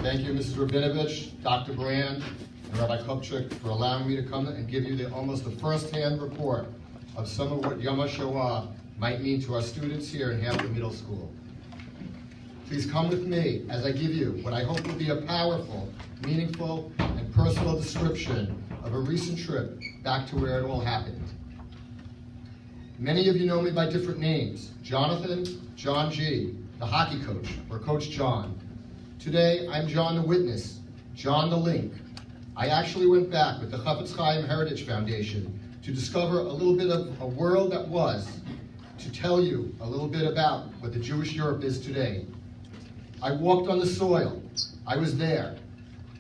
Thank you, Mrs. Rabinovich, Dr. Brand, and Rabbi Kupchik for allowing me to come and give you almost the first-hand report of some of what Yom HaShoah might mean to our students here in HAFTR Middle School. Please come with me as I give you what I hope will be a powerful, meaningful, and personal description of a recent trip back to where it all happened. Many of you know me by different names: Jonathan, John G., the hockey coach, or Coach John. Today, I'm John the Witness, John the Link. I actually went back with the HAFTR Yom Heritage Foundation to discover a little bit of a world that was, to tell you a little bit about what the Jewish Europe is today. I walked on the soil. I was there.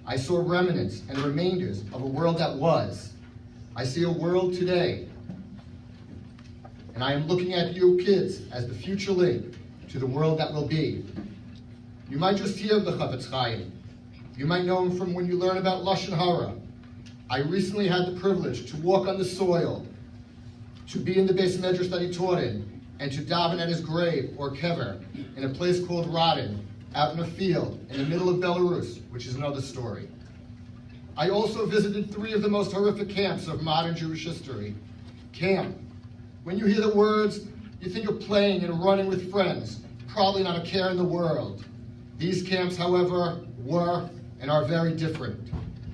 I saw remnants and remainders of a world that was. I see a world today. And I am looking at you kids as the future link to the world that will be. You might just hear of the HAFTR Yom. You might know him from when you learn about Lashon Hara. I recently had the privilege to walk on the soil, to be in the Beis Medrash that he taught in, and to daven at his grave, or kever, in a place called Radin, out in a field in the middle of Belarus, which is another story. I also visited 3 of the most horrific camps of modern Jewish history. Camp. When you hear the words, you think of playing and running with friends, probably not a care in the world. These camps, however, were and are very different.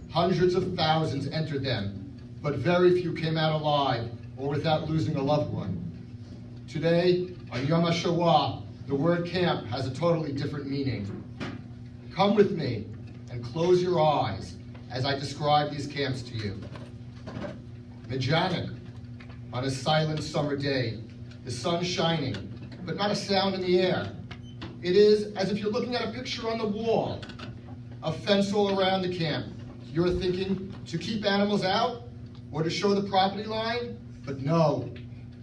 Hundreds of thousands entered them, but very few came out alive or without losing a loved one. Today, on Yom HaShoah, the word camp has a totally different meaning. Come with me and close your eyes as I describe these camps to you. Mejanik, on a silent summer day, the sun shining, but not a sound in the air. It is as if you're looking at a picture on the wall, a fence all around the camp. You're thinking to keep animals out or to show the property line, but no.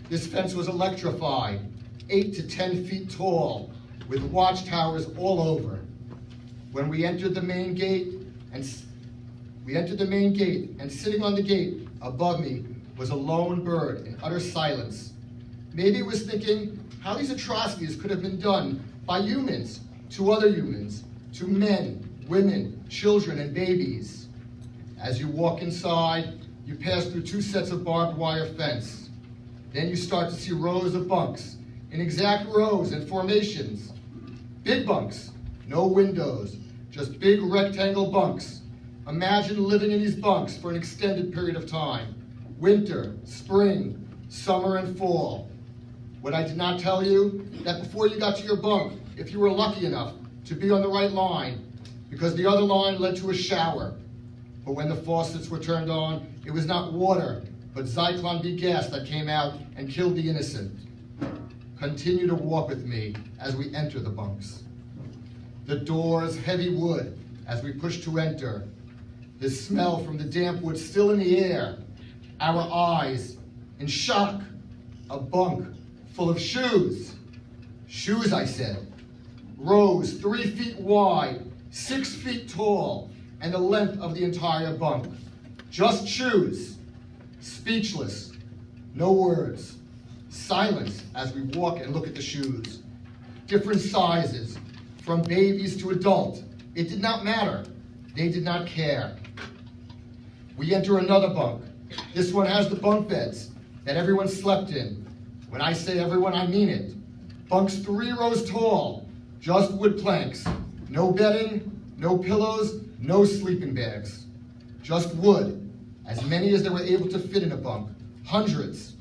This fence was electrified, 8 to 10 feet tall, with watchtowers all over. When we entered the main gate, and sitting on the gate above me was a lone bird in utter silence. Maybe it was thinking how these atrocities could have been done by humans, to other humans, to men, women, children, and babies. As you walk inside, you pass through 2 sets of barbed wire fence. Then you start to see rows of bunks, in exact rows and formations. Big bunks, no windows, just big rectangle bunks. Imagine living in these bunks for an extended period of time. Winter, spring, summer, and fall. What I did not tell you, that before you got to your bunk, if you were lucky enough to be on the right line, because the other line led to a shower. But when the faucets were turned on, it was not water, but Zyklon B gas that came out and killed the innocent. Continue to walk with me as we enter the bunks. The doors, heavy wood, as we push to enter. The smell from the damp wood still in the air. Our eyes in shock. A bunk full of shoes. Shoes, I said. Rows 3 feet wide, 6 feet tall, and the length of the entire bunk. Just shoes. Speechless. No words. Silence as we walk and look at the shoes. Different sizes, from babies to adult. It did not matter. They did not care. We enter another bunk. This one has the bunk beds that everyone slept in. When I say everyone, I mean it. Bunks 3 rows tall, just wood planks. No bedding, no pillows, no sleeping bags. Just wood, as many as they were able to fit in a bunk, hundreds.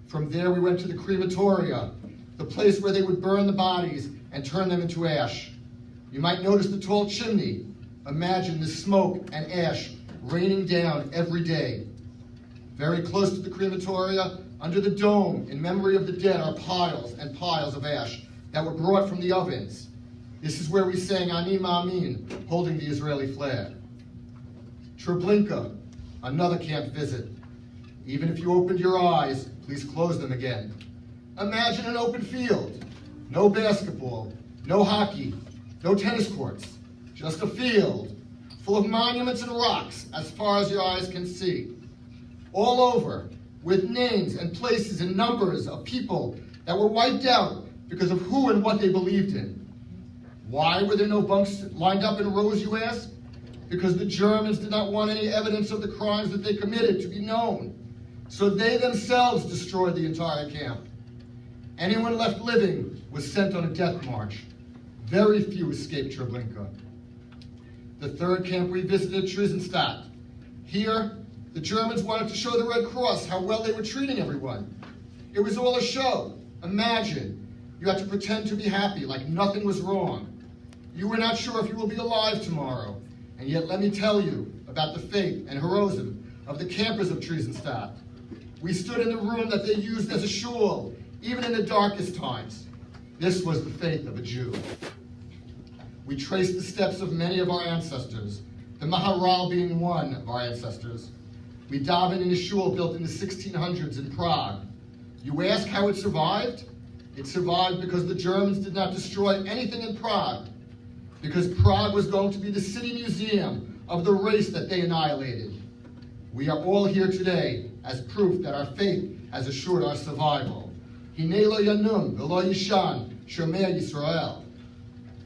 From there we went to the crematoria, the place where they would burn the bodies and turn them into ash. You might notice the tall chimney. Imagine the smoke and ash raining down every day. Very close to the crematoria, under the dome, in memory of the dead, are piles and piles of ash that were brought from the ovens. This is where we sang Ani Ma'amin, holding the Israeli flag. Treblinka, another camp visit. Even if you opened your eyes, please close them again. Imagine an open field. No basketball, no hockey, no tennis courts. Just a field full of monuments and rocks as far as your eyes can see. All over, with names and places and numbers of people that were wiped out because of who and what they believed in. Why were there no bunks lined up in rows, you ask? Because the Germans did not want any evidence of the crimes that they committed to be known. So they themselves destroyed the entire camp. Anyone left living was sent on a death march. Very few escaped Treblinka. The third camp we visited, Theresienstadt. Here, the Germans wanted to show the Red Cross how well they were treating everyone. It was all a show. Imagine, you had to pretend to be happy, like nothing was wrong. You were not sure if you will be alive tomorrow. And yet let me tell you about the faith and heroism of the campers of Theresienstadt. We stood in the room that they used as a shul, even in the darkest times. This was the faith of a Jew. We traced the steps of many of our ancestors, the Maharal being one of our ancestors. We davened in a shul built in the 1600s in Prague. You ask how it survived? It survived because the Germans did not destroy anything in Prague, because Prague was going to be the city museum of the race that they annihilated. We are all here today as proof that our faith has assured our survival. Hinei lo yanum v'lo yishan shomei Yisrael.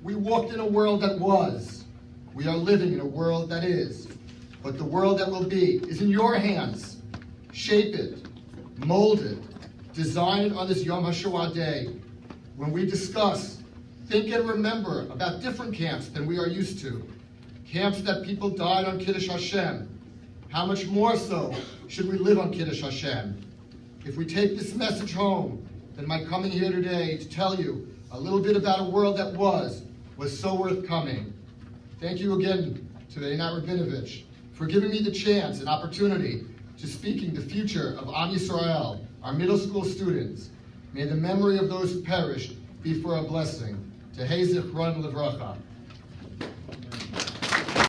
We walked in a world that was. We are living in a world that is. But the world that will be is in your hands. Shape it, mold it, design it on this Yom HaShoah day, when we discuss, think and remember about different camps than we are used to. Camps that people died on Kiddush Hashem. How much more so should we live on Kiddush Hashem? If we take this message home, then my coming here today to tell you a little bit about a world that was so worth coming. Thank you again to Einat Rabinovich for giving me the chance and opportunity to speaking the future of Am Yisrael, our middle school students. May the memory of those who perished be for a blessing. Tehei Zichron Livracha.